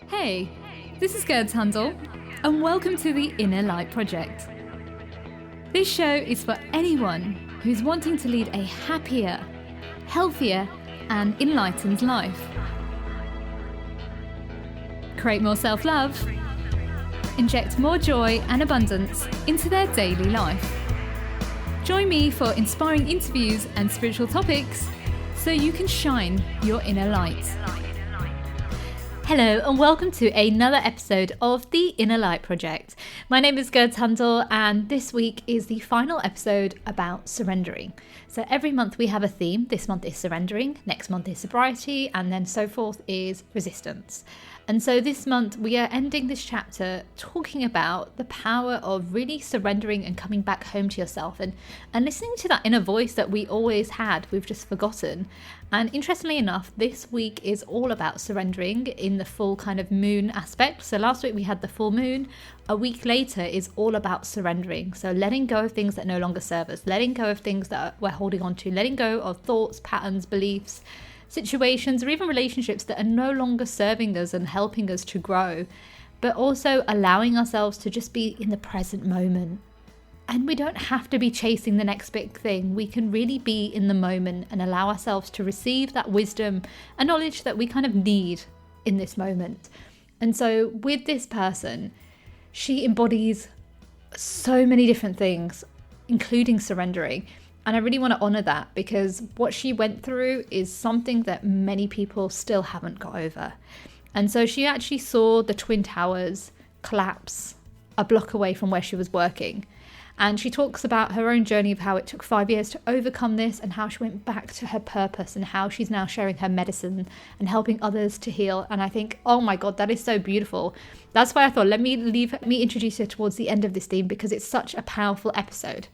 Hey, this is Gurds Hundal, and welcome to the Inner Light Project. This show is for anyone who's wanting to lead a happier, healthier, and enlightened life. Create more self-love, inject more joy and abundance into their daily life. Join me for inspiring interviews and spiritual topics so you can shine your inner light. Hello and welcome to another episode of the Inner Light Project. My name is Gurds Hundal and this week is the final episode about surrendering. So every month we have a theme. This month is surrendering, next month is sobriety, and then so forth is resistance. And so this month we are ending this chapter talking about the power of really surrendering and coming back home to yourself and listening to that inner voice that we always had, we've just forgotten. And interestingly enough, this week is all about surrendering in the full kind of moon aspect. So last week we had the full moon. A week later is all about surrendering. So letting go of things that no longer serve us, letting go of things that we're holding on to, letting go of thoughts, patterns, beliefs, situations, or even relationships that are no longer serving us and helping us to grow, but also allowing ourselves to just be in the present moment. And we don't have to be chasing the next big thing. We can really be in the moment and allow ourselves to receive that wisdom and knowledge that we kind of need in this moment. And so with this person, she embodies so many different things, including surrendering. And I really want to honor that because what she went through is something that many people still haven't got over. And so she actually saw the Twin Towers collapse a block away from where she was working. And she talks about her own journey of how it took 5 years to overcome this and how she went back to her purpose and how she's now sharing her medicine and helping others to heal. And I think, oh my God, that is so beautiful. That's why I thought, let me introduce her towards the end of this theme because it's such a powerful episode.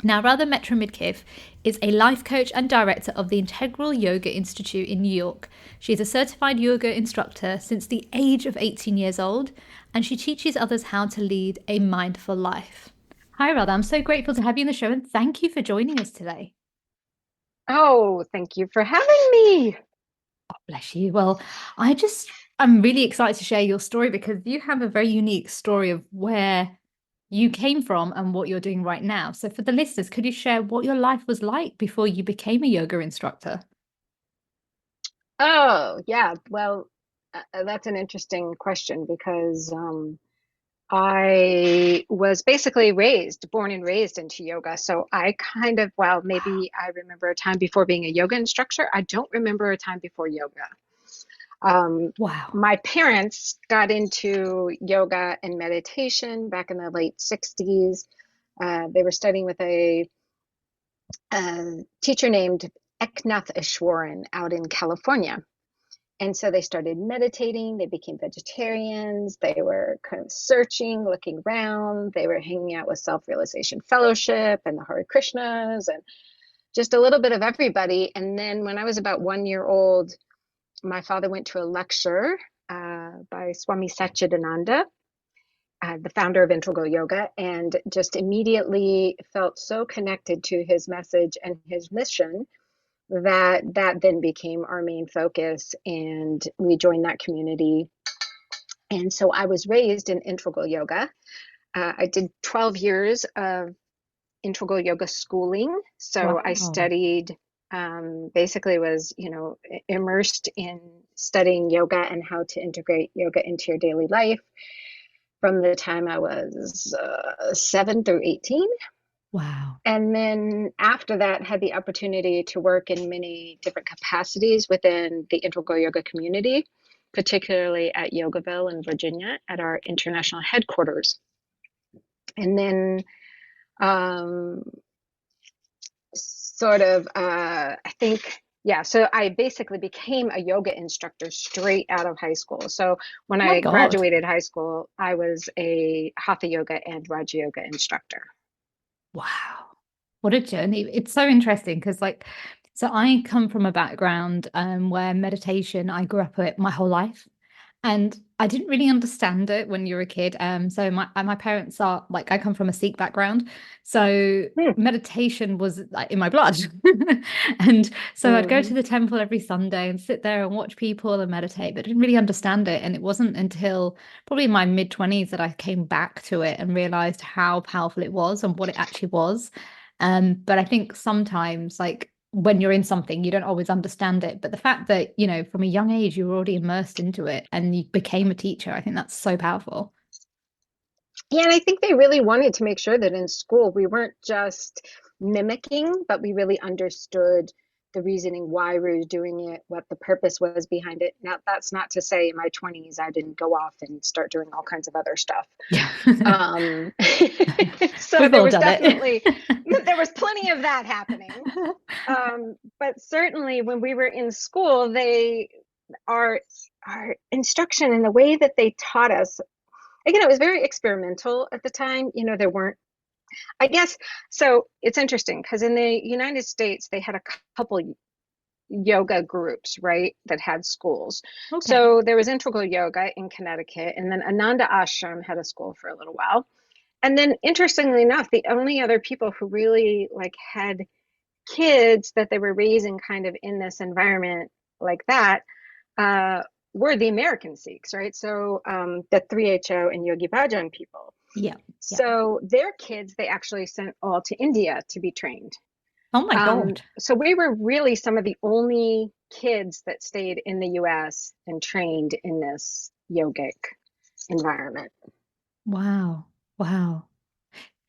Now, Radha Metro-Midkiff is a life coach and director of the Integral Yoga Institute in New York. She's a certified yoga instructor since the age of 18 years old, and she teaches others how to lead a mindful life. Hi, Radha. I'm so grateful to have you on the show, and thank you for joining us today. Oh, thank you for having me. Oh, bless you. Well, I'm really excited to share your story because you have a very unique story of where you came from and what you're doing right now. So for the listeners, could you share what your life was like before you became a yoga instructor? Oh, yeah. Well, that's an interesting question because I was basically born and raised into yoga. So I maybe I remember a time before being a yoga instructor. I don't remember a time before yoga. Wow. My parents got into yoga and meditation back in the late 60s. They were studying with a teacher named Eknath Ishwaran out in California. And so they started meditating, they became vegetarians, they were kind of searching, looking around, they were hanging out with Self-Realization Fellowship and the Hare Krishnas and just a little bit of everybody. And then when I was about 1 year old, my father went to a lecture by Swami Satchidananda, the founder of Integral Yoga, and just immediately felt so connected to his message and his mission that then became our main focus, and we joined that community. And so I was raised in integral yoga. I did 12 years of integral yoga schooling. So I Wow. studied, basically was, immersed in studying yoga and how to integrate yoga into your daily life from the time I was 7 through 18. Wow. And then after that, had the opportunity to work in many different capacities within the integral yoga community, particularly at Yogaville in Virginia at our international headquarters. And then so I basically became a yoga instructor straight out of high school. So when Oh my I God. graduated high school, I was a Hatha yoga and Raja yoga instructor. Wow. What a journey. It's so interesting because so I come from a background where meditation, I grew up with my whole life. And I didn't really understand it when you were a kid. So my parents are like, I come from a Sikh background, so Hmm. meditation was like in my blood. And so I'd go to Mhm. the temple every Sunday and sit there and watch people and meditate, but didn't really understand it. And it wasn't until probably my mid-20s that I came back to it and realized how powerful it was and what it actually was. But I think sometimes, like when you're in something, you don't always understand it. But the fact that, from a young age, you were already immersed into it and you became a teacher, I think that's so powerful. Yeah, and I think they really wanted to make sure that in school we weren't just mimicking, but we really understood the reasoning why we were doing it, what the purpose was behind it. Now, that's not to say in my 20s I didn't go off and start doing all kinds of other stuff. Yeah. Um, so We've there all was done it. definitely there was plenty of that happening. But certainly when we were in school, our instruction and the way that they taught us, again, it was very experimental at the time. There weren't, I guess, so it's interesting because in the United States, they had a couple yoga groups, right, that had schools. Okay. So there was Integral Yoga in Connecticut, and then Ananda Ashram had a school for a little while. And then interestingly enough, the only other people who really like had kids that they were raising kind of in this environment like that uh, were the American Sikhs, right? So the 3HO and Yogi Bhajan people. Yeah. Yeah. So their kids, they actually sent all to India to be trained. Oh my God. So we were really some of the only kids that stayed in the US and trained in this yogic environment. Wow. Wow.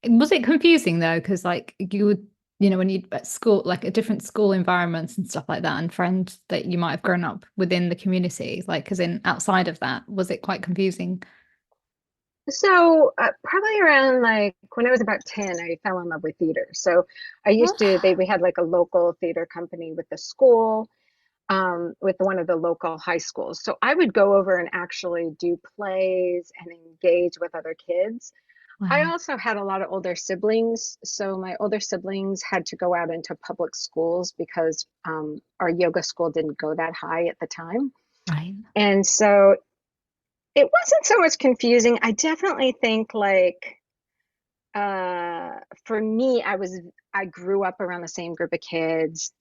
Was it confusing though? Because like you would, when you at school, like a different school environments and stuff like that, and friends that you might have grown up within the community, like, because in outside of that, was it quite confusing? So probably around like when I was about 10, I fell in love with theater. So I used to, we had like a local theater company with the school, with one of the local high schools. So I would go over and actually do plays and engage with other kids. I Wow. also had a lot of older siblings. So my older siblings had to go out into public schools because our yoga school didn't go that high at the time. Right. And so it wasn't so much confusing. I definitely think like for me, I grew up around the same group of kids.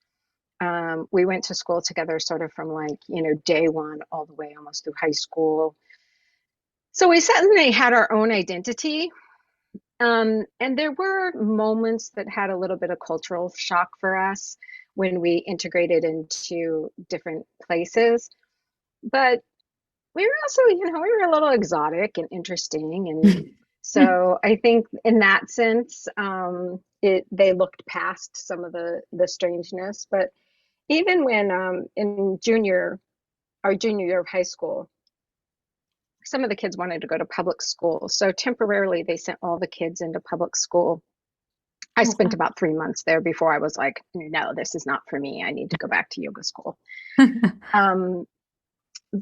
We went to school together sort of from like, day one all the way almost through high school. So we suddenly had our own identity. And there were moments that had a little bit of cultural shock for us when we integrated into different places. But we were also, we were a little exotic and interesting. And so I think in that sense, they looked past some of the strangeness. But even when in our junior year of high school, some of the kids wanted to go to public school. So temporarily they sent all the kids into public school. I Oh, spent about 3 months there before I was like, no, this is not for me. I need to go back to yoga school. wow. Um,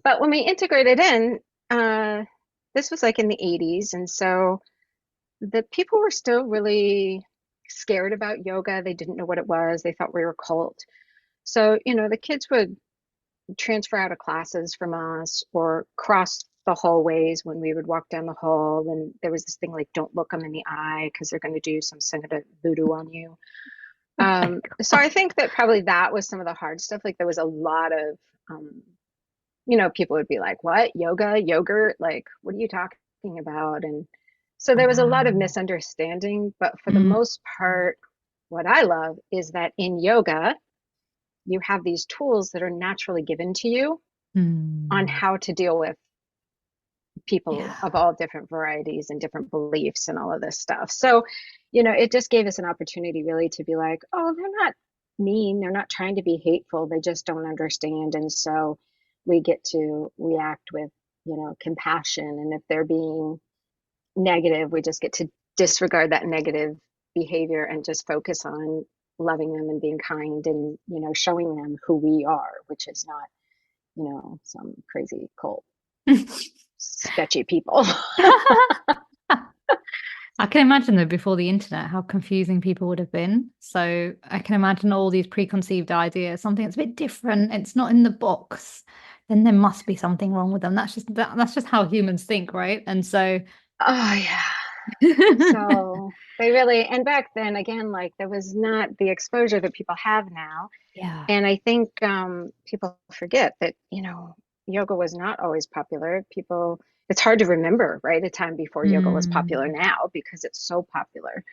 but when we integrated in, uh, this was like in the 80s. And so the people were still really scared about yoga. They didn't know what it was. They thought we were a cult. So, the kids would transfer out of classes from us or cross the hallways when we would walk down the hall. And there was this thing like, don't look them in the eye because they're going to do some kind of voodoo on you. Oh my So God. I think that probably that was some of the hard stuff. Like there was a lot of, people would be like, what? Yoga, yogurt? Like, what are you talking about? And so there was a lot of Wow. misunderstanding. But for the Mm. most part, what I love is that in yoga, you have these tools that are naturally given to you on Mm. how to deal with people Yeah. of all different varieties and different beliefs and all of this stuff. So, it just gave us an opportunity really to be like, oh, they're not mean. They're not trying to be hateful. They just don't understand. And so we get to react with, compassion. And if they're being negative, we just get to disregard that negative behavior and just focus on loving them and being kind and, showing them who we are, which is not, some crazy cult sketchy people. I can imagine though, before the internet, how confusing people would have been. So I can imagine all these preconceived ideas, something that's a bit different. It's not in the box. then there must be something wrong with them. That's just how humans think, right? And so Oh yeah. So they really, and back then again, like there was not the exposure that people have now. yeah. And I think people forget that, yoga was not always popular. It's hard to remember, right? A time before yoga was popular Mm, now because it's so popular.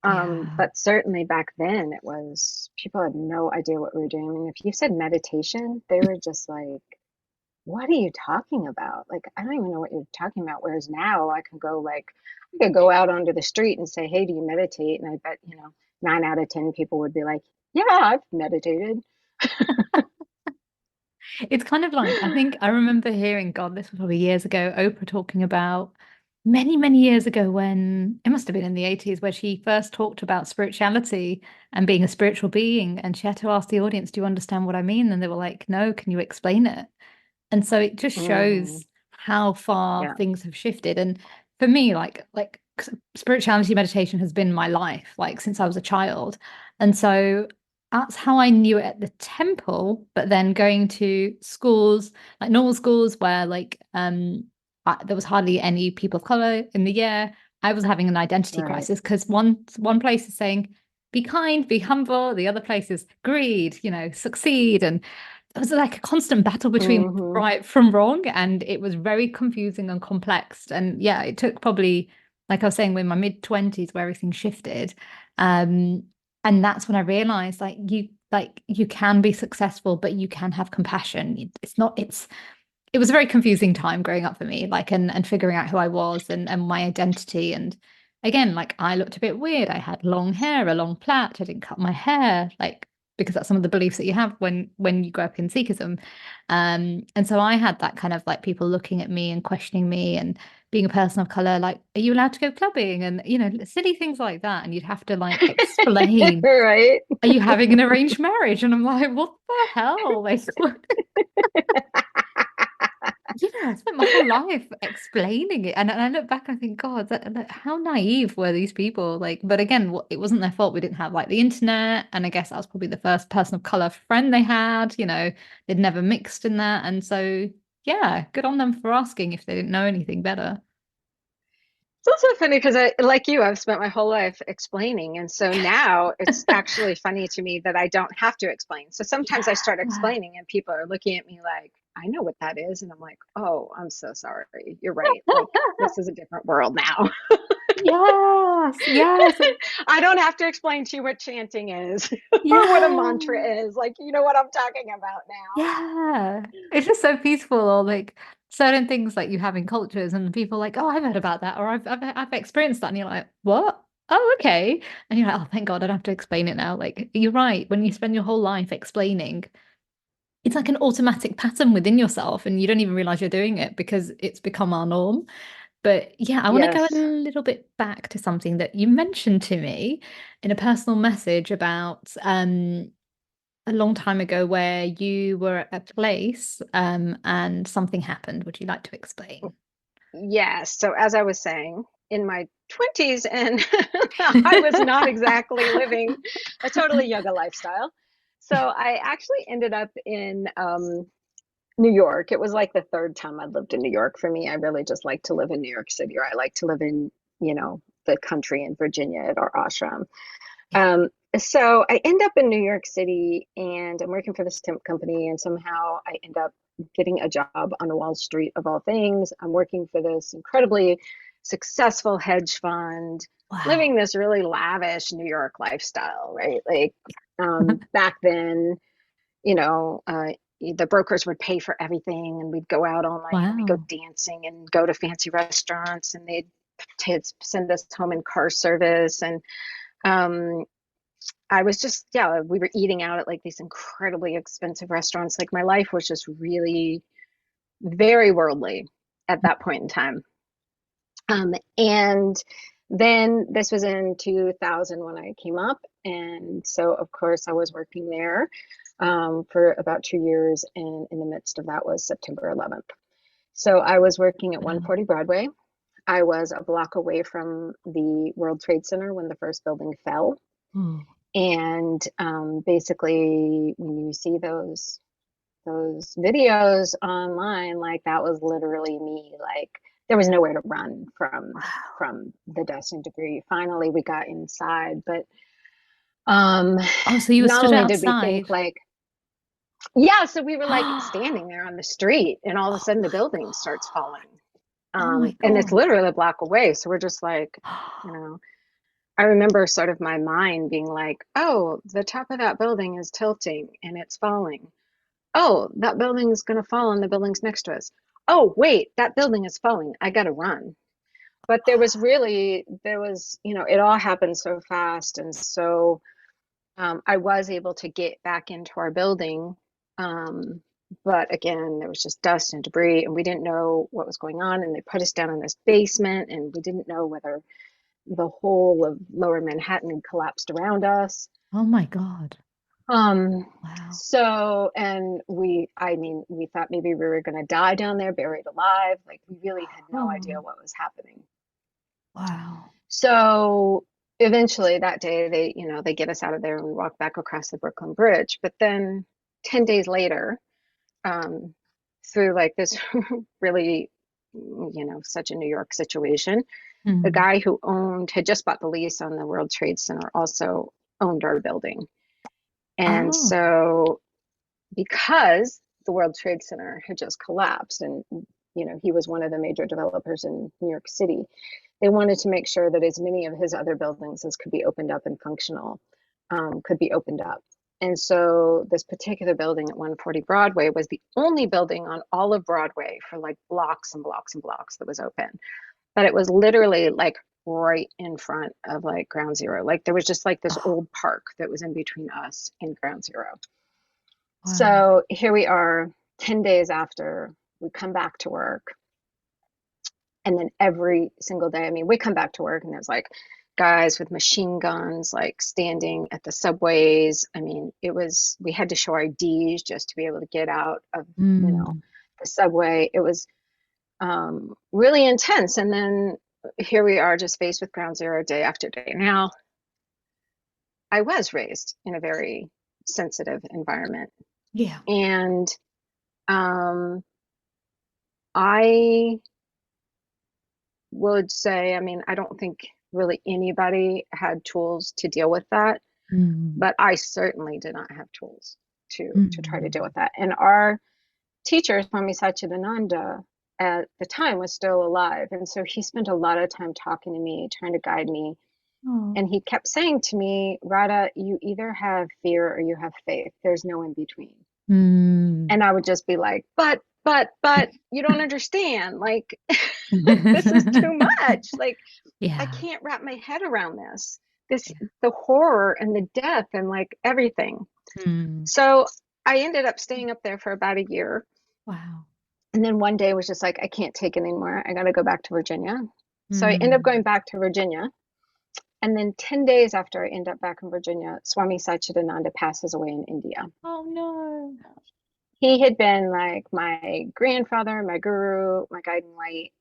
yeah. But certainly back then it was, people had no idea what we were doing. I mean, if you said meditation, they were just like, what are you talking about? Like, I don't even know what you're talking about. Whereas now I could go out onto the street and say, hey, do you meditate? And I bet, 9 out of 10 people would be like, yeah, I've meditated. It's kind of like, I think I remember hearing, God, this was probably years ago, Oprah talking about many, many years ago when it must have been in the 80s, where she first talked about spirituality and being a spiritual being. And she had to ask the audience, do you understand what I mean? And they were like, no, can you explain it? And so it just Mm, shows how far yeah, things have shifted. And for me, spirituality meditation has been my life, like since I was a child. And so that's how I knew it at the temple, but then going to schools, like normal schools where there was hardly any people of color in the year, I was having an identity right. crisis because one place is saying be kind, be humble, the other place is greed, succeed. And it was like a constant battle between Hmm. right from wrong, and it was very confusing and complex. And yeah, it took probably, like I was saying, in my mid 20s where everything shifted. Um, and that's when I realized you can be successful, but you can have compassion. It was a very confusing time growing up for me, and figuring out who I was and my identity. And again, like I looked a bit weird. I had long hair, a long plait. I didn't cut my hair, like because that's some of the beliefs that you have when you grow up in Sikhism. And so I had that kind of like people looking at me and questioning me and being a person of color, like, are you allowed to go clubbing? And silly things like that. And you'd have to like explain, Right. are you having an arranged marriage? And I'm like, what the hell? Like, yeah, I spent my whole life explaining it, and I look back and I think, God, how naive were these people? Like, but again, it wasn't their fault. We didn't have like the internet, and I guess that was probably the first person of color friend they had. They'd never mixed in that, and so yeah, good on them for asking if they didn't know anything better. It's also funny because like you, I've spent my whole life explaining. And so now it's actually funny to me that I don't have to explain. So sometimes I start Yeah. explaining and people are looking at me like, I know what that is. And I'm like, oh, I'm so sorry. You're right. Like, this is a different world now. Yes, yes, I don't have to explain to you what chanting is or what a yeah. mantra is. Like, you know what I'm talking about now. Yeah. It's just so peaceful, or like certain things like you have in cultures and people are like, oh, I've heard about that, or I've experienced that. And you're like, what? Oh, okay. And you're like, oh, thank God, I don't have to explain it now. Like, you're right. When you spend your whole life explaining, it's like an automatic pattern within yourself, and you don't even realize you're doing it because it's become our norm. But yeah, I want to go a Yes. little bit back to something that you mentioned to me in a personal message about a long time ago where you were at a place and something happened. Would you like to explain? Yes. So as I was saying, in my 20s, and I was not exactly living a totally yoga lifestyle. So I actually ended up in New York. It was like the third time I'd lived in New York. For me, I really just like to live in New York City, or I like to live in, the country in Virginia at our ashram. Yeah. Um, so I end up in New York City and I'm working for this temp company, and somehow I end up getting a job on Wall Street of all things. I'm working for this incredibly successful hedge fund, Wow. living this really lavish New York lifestyle, right? Like back then, you know, the brokers would pay for everything and we'd go out all night and we'd go Wow. dancing and go to fancy restaurants, and they'd send us home in car service. And um, I was just, yeah, we were eating out at like these incredibly expensive restaurants. Like my life was just really very worldly at that point in time. And then this was in 2000 when I came up. And so, of course, I was working there for about 2 years. And in the midst of that was September 11th. So I was working at Wow. 140 Broadway. I was a block away from the World Trade Center when the first building fell. Oh, And basically, when you see those videos online, like that was literally me. Like there was nowhere to run from the dust and debris. Finally, we got inside, but um, Oh, so you were not stood only did we outside. think like, yeah, so we were like standing there on the street, and all of a Oh sudden the my building starts falling. God. Oh my And it's God. literally a block away. So we're just like, you know, I remember sort of my mind being like, oh, the top of that building is tilting and it's falling. Oh, that building is going to fall on the buildings next to us. Oh, wait, that building is falling. I got to run. But there was, it all happened so fast. And so I was able to get back into our building. Um, but again, there was just dust and debris, and we didn't know what was going on. And they put us down in this basement, and we didn't know whether the whole of lower Manhattan had collapsed around us. Oh my God. Um, Wow. I mean, we thought maybe we were going to die down there, buried alive. Like we really had no idea Oh, what was happening. wow. So eventually that day they get us out of there and we walk back across the Brooklyn Bridge. But then 10 days later, um, through like this really, such a New York situation, the Hmm. guy who had just bought the lease on the World Trade Center also owned our building. And Oh. so because the World Trade Center had just collapsed and he was one of the major developers in New York City, they wanted to make sure that as many of his other buildings as could be opened up and functional could be opened up. And so this particular building at 140 Broadway was the only building on all of Broadway for like blocks and blocks and blocks that was open. But it was literally like right in front of like ground zero. Like there was just like this Oh, old park that was in between us and ground zero. wow. So here we are 10 days after we come back to work. And then every single day, I mean, we come back to work and there's like guys with machine guns, like standing at the subways. I mean, we had to show our IDs just to be able to get out of, Mm. the subway. It was really intense. And then here we are just faced with ground zero day after day. Now, I was raised in a very sensitive environment. Yeah. And um, I would say, I mean, I don't think really anybody had tools to deal with that, Mm. but I certainly did not have tools to try to deal Mm. with that. And our teacher, Swami Satchidananda, at the time was still alive. And so he spent a lot of time talking to me, trying to guide me. Oh. And he kept saying to me, Radha, you either have fear or you have faith. There's no in between. Mm. And I would just be like, but you don't understand. Like, this is too much. Like, I Yeah. can't wrap my head around this, the horror and the death and like everything. Mm. So I ended up staying up there for about a year. Wow. And then one day was just like, I can't take it anymore. I got to go back to Virginia. So I ended up Mm. going back to Virginia. And then 10 days after I end up back in Virginia, Swami Satchidananda passes away in India. Oh no. He had been like my grandfather, my guru, my guiding light.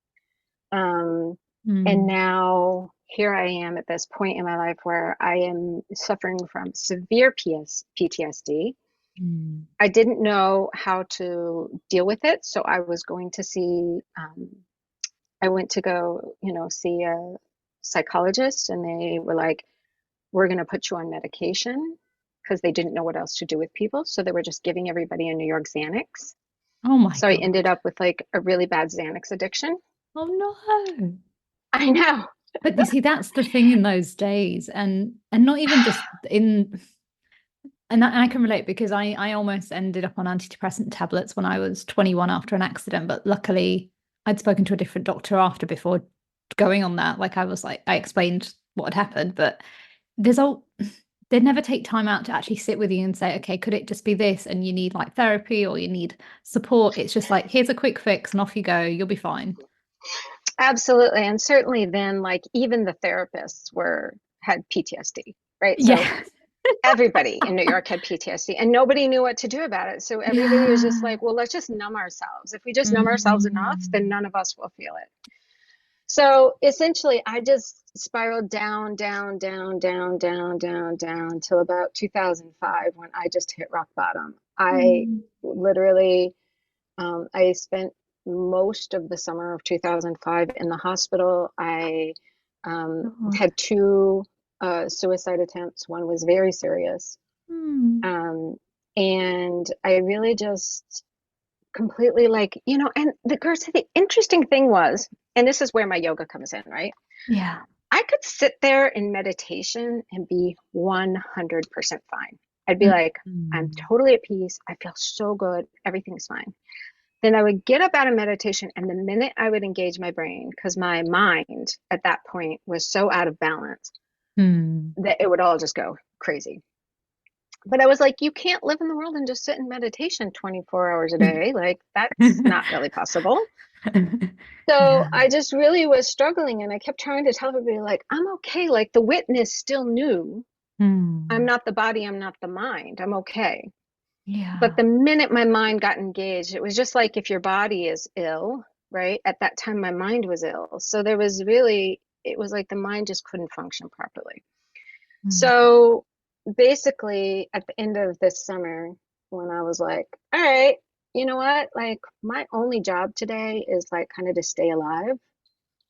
Um, and Mm. now here I am at this point in my life where I am suffering from severe PTSD. Mm. I didn't know how to deal with it, so I was going to see, I went to go, see a psychologist, and they were like, we're going to put you on medication because they didn't know what else to do with people. So they were just giving everybody in New York Xanax. Oh my So I ended God. up with like a really bad Xanax addiction. Oh no. I know. But you see, that's the thing in those days, and not even just in, and I can relate because I almost ended up on antidepressant tablets when I was 21 after an accident, but luckily I'd spoken to a different doctor after before going on that. Like I was like, I explained what had happened, but there's all they'd never take time out to actually sit with you and say, okay, could it just be this? And you need like therapy or you need support. It's just like, here's a quick fix and off you go. You'll be fine. Absolutely. And certainly then like even the therapists had PTSD, right? So Yeah. everybody in New York had PTSD and nobody knew what to do about it. So everybody was just Yeah. like, well, let's just numb ourselves. If we just numb ourselves enough, then Mm. none of us will feel it. So essentially, I just spiraled down, down, down, down, down, down, down till about 2005 when I just hit rock bottom. I Mm. literally, I spent most of the summer of 2005 in the hospital. I God. had two suicide attempts. One was very serious. Mm. Um, and I really just completely like, and the interesting thing was, and this is where my yoga comes in, right? Yeah. I could sit there in meditation and be 100% fine. I'd be like, I'm Mm. totally at peace. I feel so good. Everything's fine. Then I would get up out of meditation, and the minute I would engage my brain, because my mind at that point was so out of balance Mm. that it would all just go crazy. But I was like, you can't live in the world and just sit in meditation 24 hours a day. Like, that's not really possible. So Yeah. I just really was struggling, and I kept trying to tell everybody, like, I'm okay. Like, the witness still knew I'm Mm. not the body, I'm not the mind. I'm okay. But Yeah. the minute my mind got engaged, it was just like if your body is ill, right? At that time, my mind was ill. So there was really, it was like the mind just couldn't function properly. Mm. So basically, at the end of this summer, when I was like, all right, you know what? Like, my only job today is like kind of to stay alive.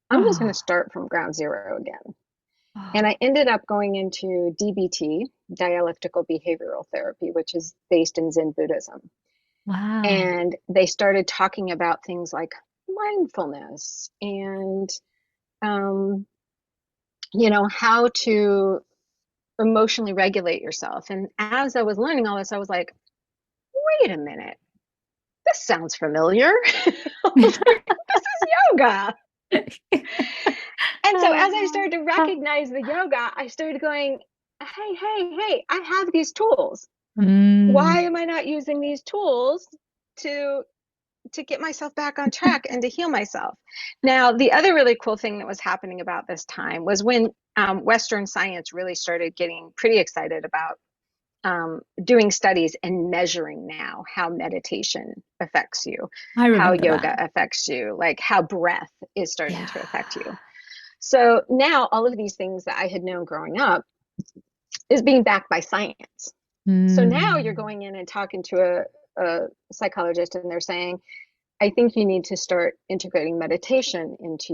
I'm just going to Oh. start from ground zero again. And Oh. I ended up going into DBT, dialectical behavioral therapy, which is based in Zen Buddhism. Wow. And they started talking about things like mindfulness and, um, how to emotionally regulate yourself. And as I was learning all this, I was like, wait a minute, this sounds familiar. I was like, this is yoga. And so as I started to recognize the yoga, I started going, hey, I have these tools. Why Mm. am I not using these tools to get myself back on track and to heal myself? Now, the other really cool thing that was happening about this time was when Western science really started getting pretty excited about doing studies and measuring now how meditation affects you, I how remember that. yoga affects you, like how breath is starting Yeah. to affect you. So now all of these things that I had known growing up is being backed by science. So now you're Mm. going in and talking to a psychologist, and they're saying, I think you need to start integrating meditation into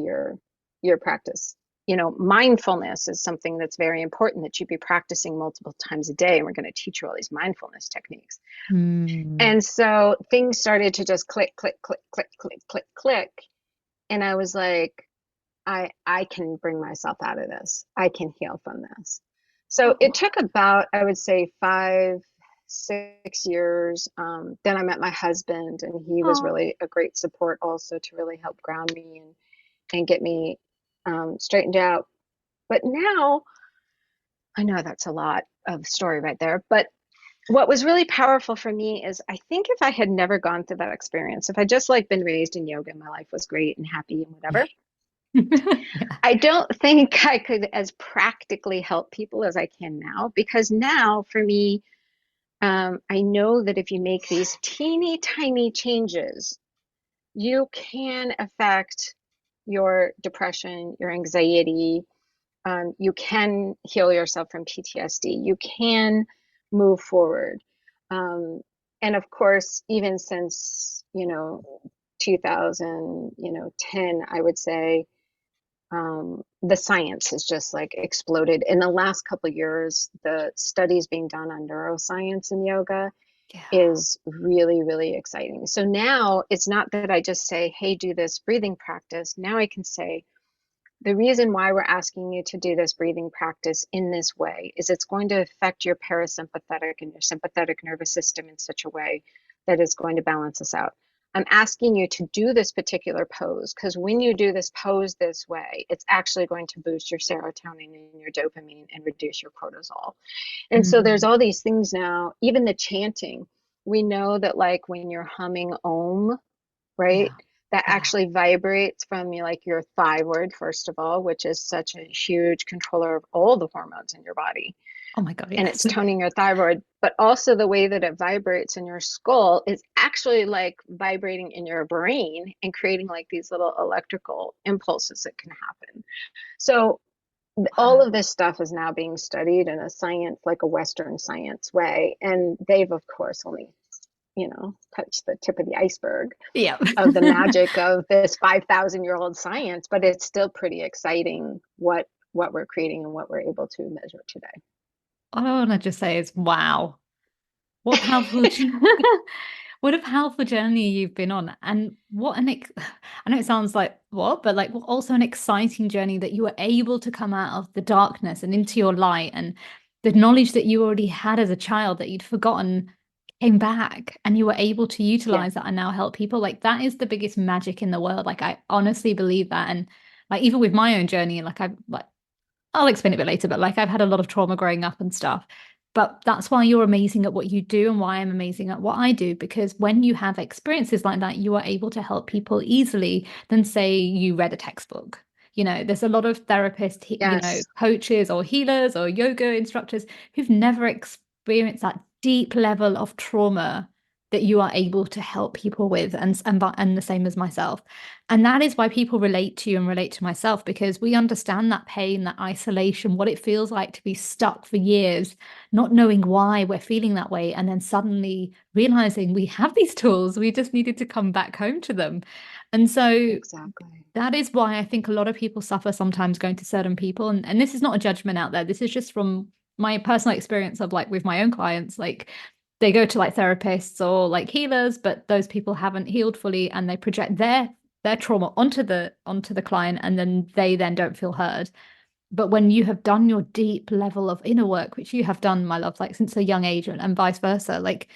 your practice. Mindfulness is something that's very important that you be practicing multiple times a day. And we're going to teach you all these mindfulness techniques. Mm. And so things started to just click, click, click, click, click, click, click. And I was like, I can bring myself out of this. I can heal from this. So it Oh. took about, I would say, 5, 6 years. Then I met my husband, and he was Oh. really a great support also to really help ground me and get me straightened out. But now I know that's a lot of story right there. But what was really powerful for me is I think if I had never gone through that experience, if I just like been raised in yoga and my life was great and happy and whatever, Yeah. I don't think I could as practically help people as I can now, because now for me, I know that if you make these teeny tiny changes, you can affect your depression, your anxiety. You can heal yourself from PTSD. You can move forward. Um, and of course, even since, 2000, 10, I would say, the science has just like exploded. In the last couple of years, the studies being done on neuroscience and yoga Yeah. is really, really exciting. So now it's not that I just say, hey, do this breathing practice. Now I can say, the reason why we're asking you to do this breathing practice in this way is it's going to affect your parasympathetic and your sympathetic nervous system in such a way that is going to balance us out. I'm asking you to do this particular pose because when you do this pose this way, it's actually going to boost your serotonin and your dopamine and reduce your cortisol. And so there's Mm. all these things now, even the chanting. We know that like when you're humming Om, right? Yeah. That Yeah. actually vibrates from like your thyroid, first of all, which is such a huge controller of all the hormones in your body. Oh my God. And Yes. it's toning your thyroid, but also the way that it vibrates in your skull is actually like vibrating in your brain and creating like these little electrical impulses that can happen. So all of Wow. this stuff is now being studied in a science, like a Western science way. And they've, of course, only touch the tip of the iceberg Yeah. of the magic of this 5,000-year-old science, but it's still pretty exciting what we're creating and what we're able to measure today. All I want to just say is, wow, what a powerful, what a powerful journey you've been on. And what an, I know it sounds like what, but like also an exciting journey that you were able to come out of the darkness and into your light, and the knowledge that you already had as a child that you'd forgotten came back, and you were able to Yeah, utilize that and now help people. Like that is the biggest magic in the world. Like I honestly believe that. And like even with my own journey, like I'll explain it a bit later, but like I've had a lot of trauma growing up and stuff. But that's why you're amazing at what you do and why I'm amazing at what I do. Because when you have experiences like that, you are able to help people easily than say you read a textbook. There's a lot of therapists, yes. coaches or healers or yoga instructors who've never experienced that deep level of trauma that you are able to help people with, and the same as myself. And that is why people relate to you and relate to myself, because we understand that pain, that isolation, what it feels like to be stuck for years, not knowing why we're feeling that way, and then suddenly realizing we have these tools, we just needed to come back home to them. And so Exactly. that is why I think a lot of people suffer sometimes going to certain people. And this is not a judgment out there. This is just from my personal experience of like with my own clients, like they go to like therapists or like healers, but those people haven't healed fully, and they project their trauma onto the client, and then they then don't feel heard. But when you have done your deep level of inner work, which you have done, my love, like since a young age, and vice versa, like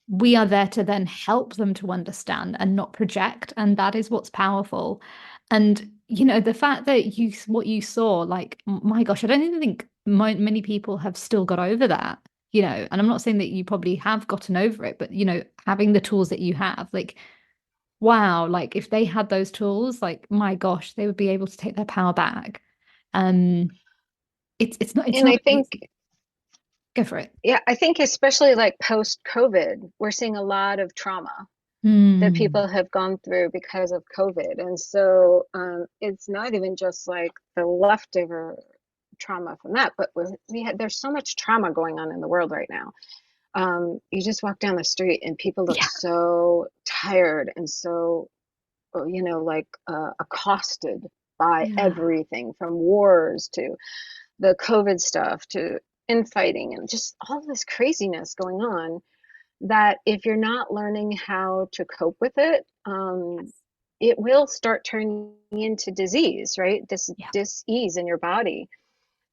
we are there to then help them to understand and not project. And that is what's powerful. And the fact that what you saw, like my gosh, I don't even think many people have still got over that. And I'm not saying that you probably have gotten over it, but having the tools that you have, like wow, like if they had those tools, like my gosh, they would be able to take their power back. um it's And not I think, easy. Go for it. yeah, I think especially like post COVID, we're seeing a lot of trauma that Hmm. people have gone through because of COVID. And so it's not even just like the leftover trauma from that, but there's so much trauma going on in the world right now. You just walk down the street and people look Yeah. so tired and so, like accosted by Yeah. everything from wars to the COVID stuff to infighting and just all this craziness going on, that if you're not learning how to cope with it, it will start turning into disease, right? This Yeah. dis-ease in your body.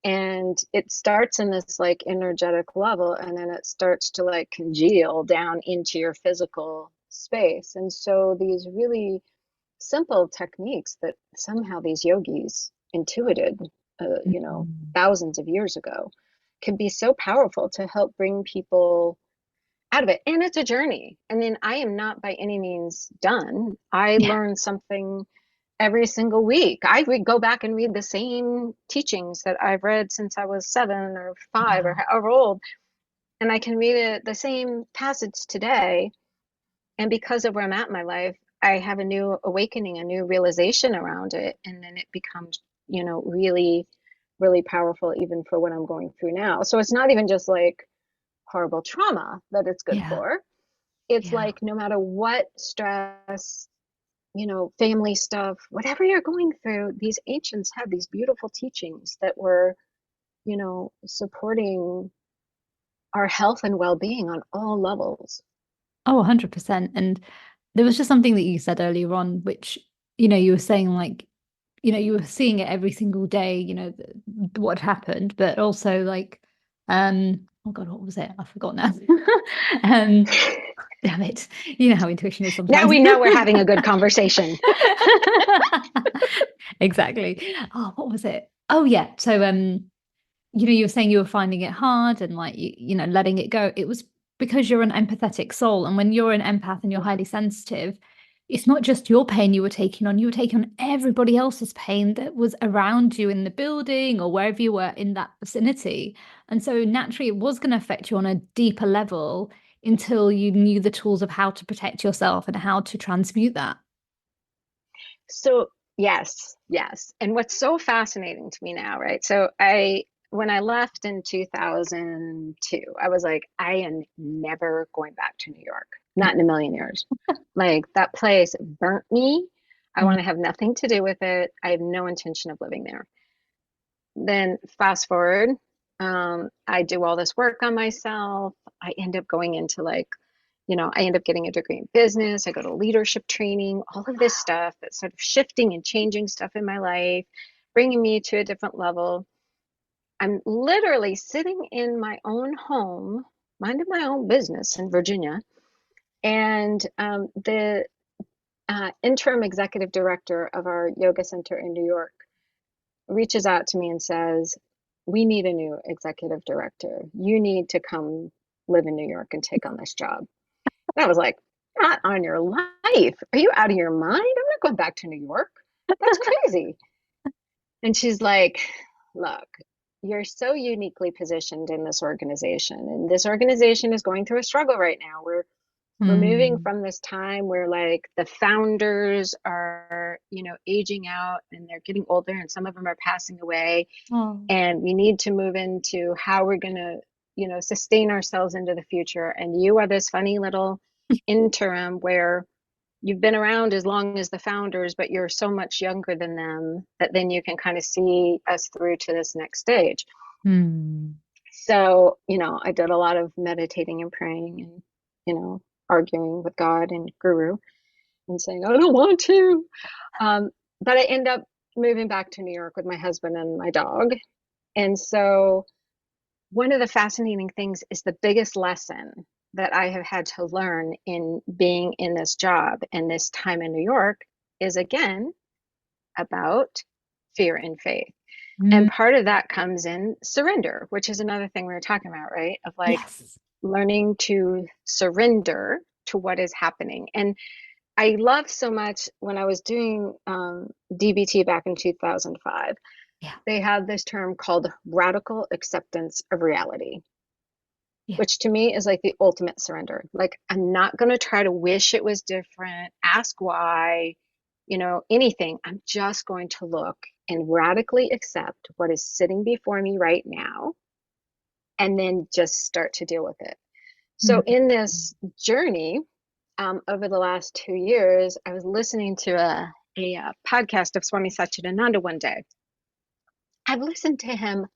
And it starts in this like energetic level, and then it starts to like congeal down into your physical space. And so these really simple techniques that somehow these yogis intuited, Mhm. thousands of years ago, can be so powerful to help bring people out of it. And it's a journey. I mean, I am not by any means done. I Yeah. learn something every single week. I would go back and read the same teachings that I've read since I was 7 or 5 or Wow. however old, and I can read the same passage today. And because of where I'm at in my life, I have a new awakening, a new realization around it, and then it becomes, really, really powerful even for what I'm going through now. So it's not even just like horrible trauma that it's good Yeah. for. It's Yeah. like no matter what stress, family stuff, whatever you're going through, these ancients had these beautiful teachings that were, supporting our health and well-being on all levels. Oh, 100%. And there was just something that you said earlier on, which, you were saying like, you were seeing it every single day, what happened, but also like, oh God, what was it? I forgot now. um, Damn it. You know how intuition is Now sometimes. we know we're having a good conversation. Exactly. Oh, what was it? Oh yeah. So you were saying you were finding it hard and like letting it go. It was because you're an empathetic soul, and when you're an empath and you're Yeah. highly sensitive, it's not just your pain you were taking on everybody else's pain that was around you in the building or wherever you were in that vicinity. And so naturally it was going to affect you on a deeper level until you knew the tools of how to protect yourself and how to transmute that. So, yes, yes. And what's so fascinating to me now, right? So I when I left in 2002, I was like, I am never going back to New York, not in a million years. Like that place burnt me. I Mm. want to have nothing to do with it. I have no intention of living there. Then fast forward, I do all this work on myself. I end up going into like, I end up getting a degree in business. I go to leadership training, all of this stuff that's sort of shifting and changing stuff in my life, bringing me to a different level. I'm literally sitting in my own home, minding my own business in Virginia, and the interim executive director of our yoga center in New York reaches out to me and says, we need a new executive director. You need to come live in New York and take on this job. And I was like, not on your life. Are you out of your mind? I'm not going back to New York. That's crazy. And she's like, look, you're so uniquely positioned in this organization, and this organization is going through a struggle right now. We're moving Mm. from this time where like the founders are, aging out and they're getting older and some of them are passing away. Oh. And we need to move into how we're going to, sustain ourselves into the future. And you are this funny little interim where you've been around as long as the founders, but you're so much younger than them that then you can kind of see us through to this next stage. Mm. So, I did a lot of meditating and praying and, arguing with God and Guru and saying, I don't want to. But I end up moving back to New York with my husband and my dog. And so one of the fascinating things is the biggest lesson that I have had to learn in being in this job and this time in New York is again about fear and faith. And Mm. part of that comes in surrender, which is another thing we were talking about, right? Of like Yes. learning to surrender to what is happening. And I love so much when I was doing DBT back in 2005, Yeah. they had this term called radical acceptance of reality, Yeah. which to me is like the ultimate surrender. Like, I'm not going to try to wish it was different, ask why, anything. I'm just going to look and radically accept what is sitting before me right now and then just start to deal with it. So, Mm. in this journey, over the last 2 years, I was listening to a podcast of Swami Satchidananda one day. I've listened to him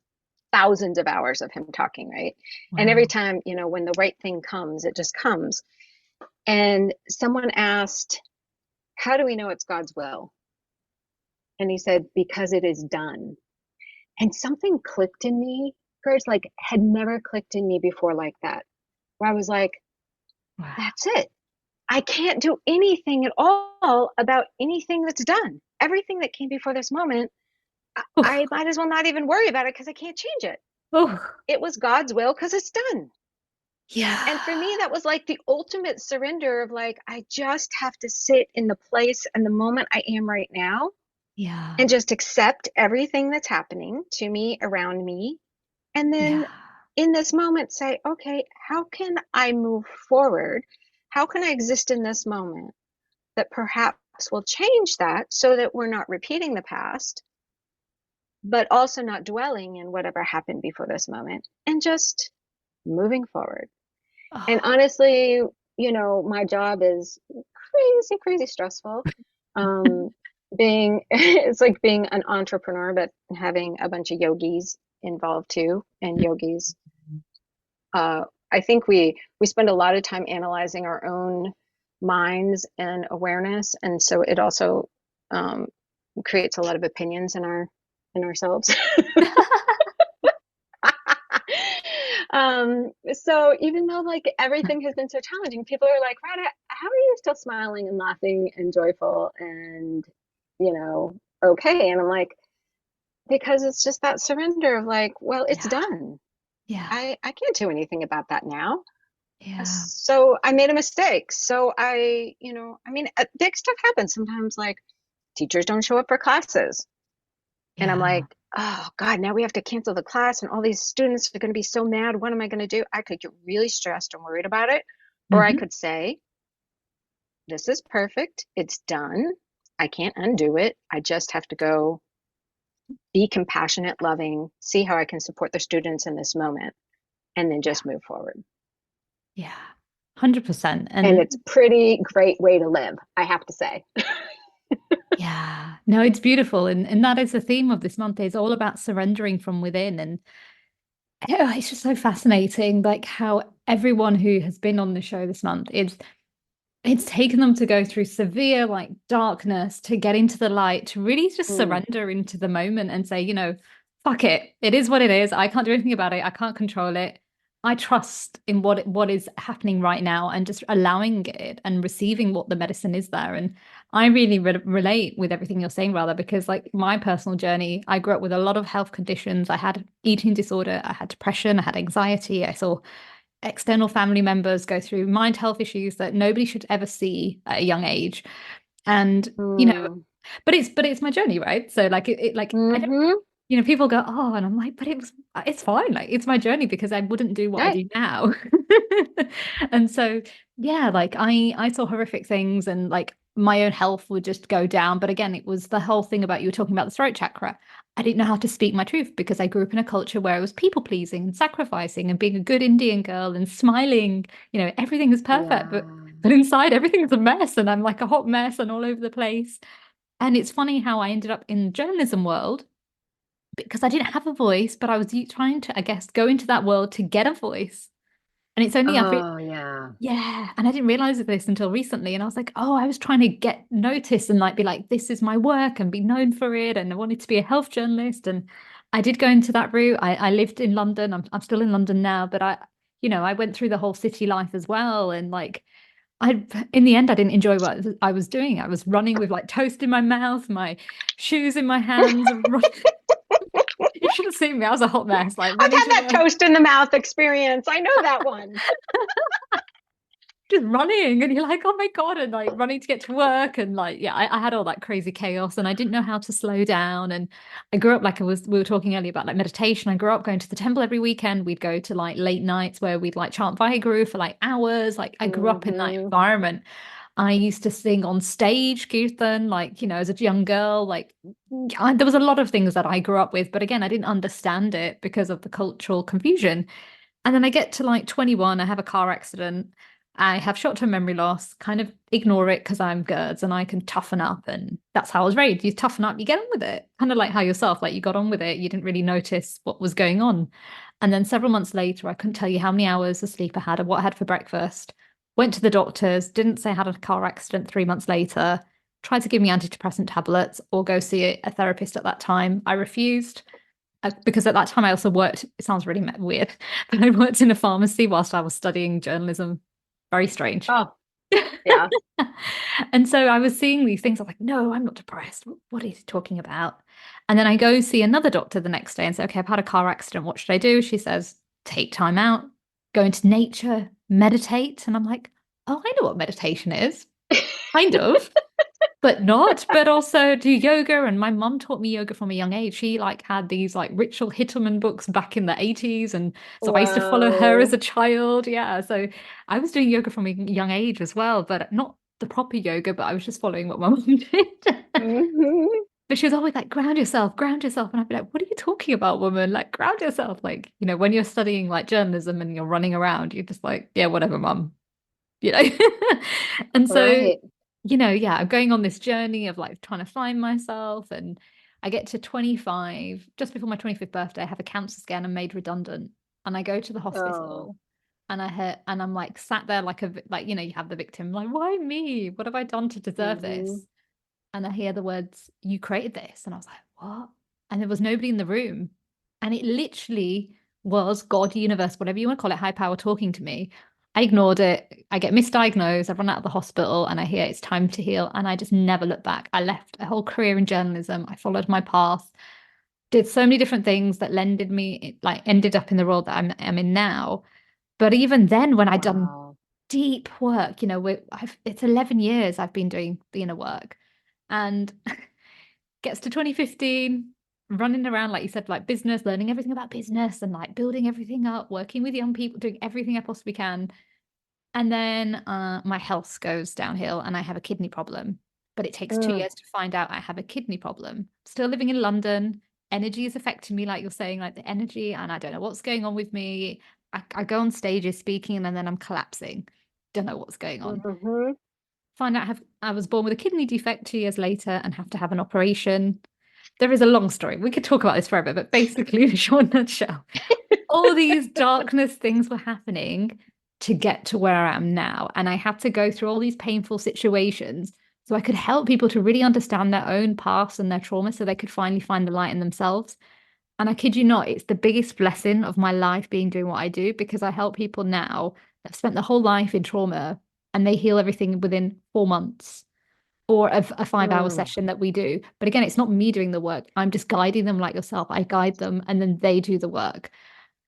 thousands of hours of him talking, right? And every Wow. time, when the right thing comes, it just comes. And someone asked, how do we know it's God's will? And he said, because it is done. And something clicked in me, first, like had never clicked in me before like that, where I was like, Wow. that's it. I can't do anything at all about anything that's done. Everything that came before this moment, Oh. I might as well not even worry about it because I can't change it. Oh. It was God's will because it's done. Yeah. And for me, that was like the ultimate surrender of like, I just have to sit in the place and the moment I am right now Yeah. and just accept everything that's happening to me, around me. And then Yeah. in this moment, say, okay, how can I move forward? How can I exist in this moment that perhaps will change that so that we're not repeating the past, but also not dwelling in whatever happened before this moment and just moving forward. And Oh. honestly, my job is crazy, crazy stressful. Being it's like being an entrepreneur, but having a bunch of yogis involved too. And yogis, uh, I think we spend a lot of time analyzing our own minds and awareness, and so it also um, creates a lot of opinions in ourselves. So even though like everything has been so challenging, people are like, Rada, how are you still smiling and laughing and joyful and, okay? And I'm like, because it's just that surrender of like, well, it's Yeah. done. Yeah. I can't do anything about that now. Yeah. So I made a mistake. So I mean, big stuff happens sometimes, like teachers don't show up for classes. And I'm Yeah. like, oh God, now we have to cancel the class and all these students are going to be so mad. What am I going to do? I could get really stressed and worried about it. Or I Hmm. could say, this is perfect. It's done. I can't undo it. I just have to go be compassionate, loving, see how I can support the students in this moment, and then just move forward. Yeah, 100%. And And it's a pretty great way to live, I have to say. yeah, no, it's beautiful. And that is the theme of this month. It's all about surrendering from within. And oh, it's just so fascinating, like how everyone who has been on the show this month, it's taken them to go through severe like darkness to get into the light, to really just Mm, surrender into the moment and say, fuck it. It is what it is. I can't do anything about it. I can't control it. I trust in what is happening right now and just allowing it and receiving what the medicine is there. And I really relate with everything you're saying, rather, because like my personal journey, I grew up with a lot of health conditions. I had eating disorder, I had depression, I had anxiety. I saw external family members go through mind health issues that nobody should ever see at a young age. And, mm, but it's my journey, right? So like I don't, mm-hmm. people go, oh, and I'm like, but it's fine. Like it's my journey because I wouldn't do what I Right. do now. And so, yeah, like I saw horrific things and like my own health would just go down. But again, it was the whole thing about you were talking about the throat chakra. I didn't know how to speak my truth because I grew up in a culture where it was people pleasing and sacrificing and being a good Indian girl and smiling. Everything is perfect, but Yeah. inside everything is a mess and I'm like a hot mess and all over the place. And it's funny how I ended up in the journalism world because I didn't have a voice, but I was trying to, I guess, go into that world to get a voice. And it's only I feel, Oh, yeah. yeah, and I didn't realize this until recently. And I was like, oh, I was trying to get noticed and like be like, this is my work and be known for it. And I wanted to be a health journalist. And I did go into that route. I lived in London. I'm still in London now, but I went through the whole city life as well. And like in the end, I didn't enjoy what I was doing. I was running with like toast in my mouth, my shoes in my hands. You should have seen me. I was a hot mess, like I've running had to that work, toast in the mouth experience. I know that one. just running. And you're like, oh my God. And like running to get to work. And like, yeah, I had all that crazy chaos and I didn't know how to slow down. And I grew up like we were talking earlier about like meditation. I grew up going to the temple every weekend. We'd go to like late nights where we'd like chant Vaheguru for like hours. Like I grew up in that Hmm. environment. I used to sing on stage, kirtan, like, as a young girl. Like, there was a lot of things that I grew up with. But again, I didn't understand it because of the cultural confusion. And then I get to like 21, I have a car accident. I have short-term memory loss, kind of ignore it because I'm Gurds and I can toughen up. And that's how I was raised. You toughen up, you get on with it. Kind of like how yourself, like you got on with it. You didn't really notice what was going on. And then several months later, I couldn't tell you how many hours of sleep I had or what I had for breakfast. Went to the doctors, didn't say I had a car accident 3 months later, tried to give me antidepressant tablets or go see a therapist at that time. I refused because at that time I also worked, it sounds really weird, but I worked in a pharmacy whilst I was studying journalism. Very strange. Oh, yeah. And so I was seeing these things. I'm like, no, I'm not depressed. What are you talking about? And then I go see another doctor the next day and say, okay, I've had a car accident. What should I do? She says, take time out, go into nature, meditate. And I'm like, oh, I know what meditation is. Kind of, but not, but also do yoga. And my mum taught me yoga from a young age. She like had these like ritual Hitterman books back in the 80s. And so I used to follow her as Whoa. a child. Yeah. So I was doing yoga from a young age as well, but not the proper yoga, but I was just following what my mum did. Hmm. But she was always like, ground yourself, ground yourself. And I'd be like, what are you talking about, woman? Like, ground yourself. Like, when you're studying like journalism and you're running around, you're just like, yeah, whatever, mum, you know? And so Right. yeah, I'm going on this journey of like trying to find myself. And I get to 25, just before my 25th birthday, I have a cancer scan and made redundant. And I go to the Oh. hospital and I'm like sat there like you have the victim, like, why me? What have I done to deserve Hmm. this? And I hear the words, you created this. And I was like, what? And there was nobody in the room. And it literally was God, universe, whatever you want to call it, high power talking to me. I ignored it. I get misdiagnosed. I run out of the hospital and I hear it's time to heal. And I just never look back. I left a whole career in journalism. I followed my path, did so many different things that lended me, like ended up in the role that I'm in now. But even then, when I'd done Wow. deep work, it's 11 years I've been doing the inner work. And gets to 2015, running around, like you said, like business, learning everything about business and like building everything up, working with young people, doing everything I possibly can. And then my health goes downhill and I have a kidney problem. But it takes two Mm. years to find out I have a kidney problem. Still living in London, energy is affecting me, like you're saying, like the energy, and I don't know what's going on with me. I go on stages speaking and then I'm collapsing. Don't know what's going on. Mm-hmm. Find out I was born with a kidney defect 2 years later and have to have an operation. There is a long story. We could talk about this forever, but basically, in a short nutshell, all these darkness things were happening to get to where I am now. And I had to go through all these painful situations so I could help people to really understand their own past and their trauma so they could finally find the light in themselves. And I kid you not, it's the biggest blessing of my life being doing what I do, because I help people now that have spent their whole life in trauma and they heal everything within 4 months, or a 5 hour Mm. session that we do. But again, it's not me doing the work. I'm just guiding them like yourself. I guide them and then they do the work.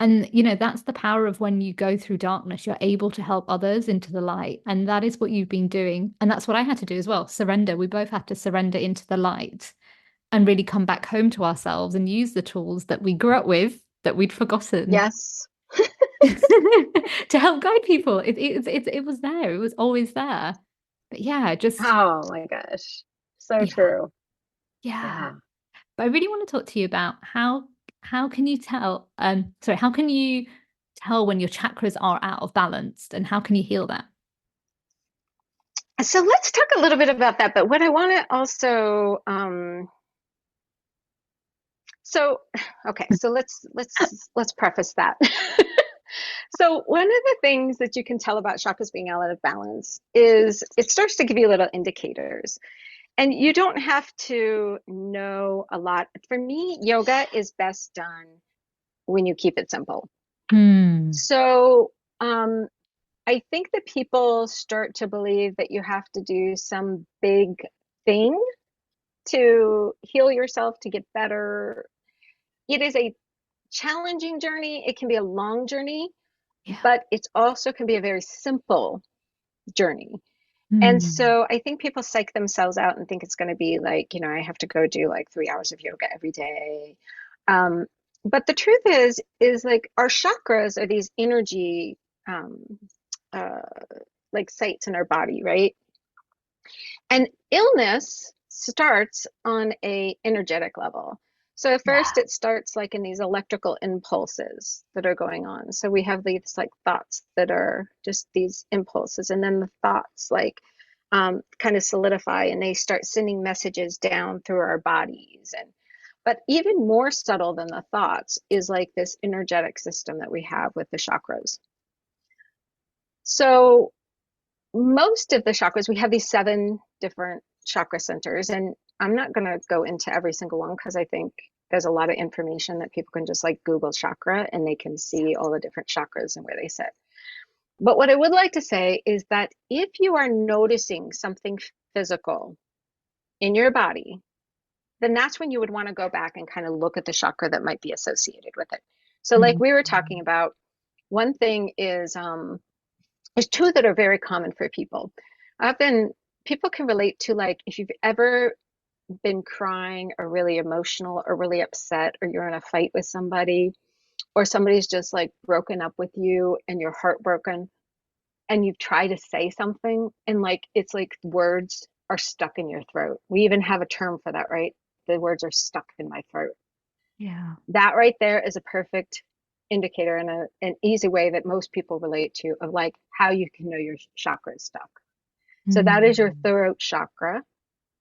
And, that's the power of when you go through darkness, you're able to help others into the light. And that is what you've been doing. And that's what I had to do as well. Surrender. We both had to surrender into the light and really come back home to ourselves and use the tools that we grew up with that we'd forgotten Yes. to help guide people. It was there. It was always there. But yeah, just, Oh my gosh. So yeah, true. yeah. Yeah. But I really want to talk to you about how can you tell how can you tell when your chakras are out of balance, and how can you heal that? So let's talk a little bit about that. But what I want to also, so okay, so let's preface that. So one of the things that you can tell about chakras being out of balance is it starts to give you little indicators. And you don't have to know a lot. For me, yoga is best done when you keep it simple. Hmm. So I think that people start to believe that you have to do some big thing to heal yourself, to get better. It is a challenging journey. It can be a long journey, Yeah. but it also can be a very simple journey. And Hmm. so I think people psych themselves out and think it's going to be like, I have to go do like 3 hours of yoga every day. Um, but the truth is like our chakras are these energy, um, uh, like sites in our body, right? And illness starts on a energetic level. So at Yeah. first it starts like in these electrical impulses that are going on. So we have these like thoughts that are just these impulses, and then the thoughts like kind of solidify and they start sending messages down through our bodies. And but even more subtle than the thoughts is like this energetic system that we have with the chakras. So most of the chakras, we have these 7 different chakra centers, and I'm not going to go into every single one because I think there's a lot of information that people can just like Google chakra and they can see all the different chakras and where they sit. But what I would like to say is that if you are noticing something physical in your body, then that's when you would want to go back and kind of look at the chakra that might be associated with it. So, like Hmm. we were talking about, one thing is there's 2 that are very common for people. I've been People can relate to, like, if you've ever been crying or really emotional or really upset, or you're in a fight with somebody, or somebody's just like broken up with you and you're heartbroken, and you try to say something and like it's like words are stuck in your throat. We even have a term for that, right? The words are stuck in my throat. Yeah. That right there is a perfect indicator and an easy way that most people relate to of like how you can know your chakra is stuck. So that is your Hmm. throat chakra,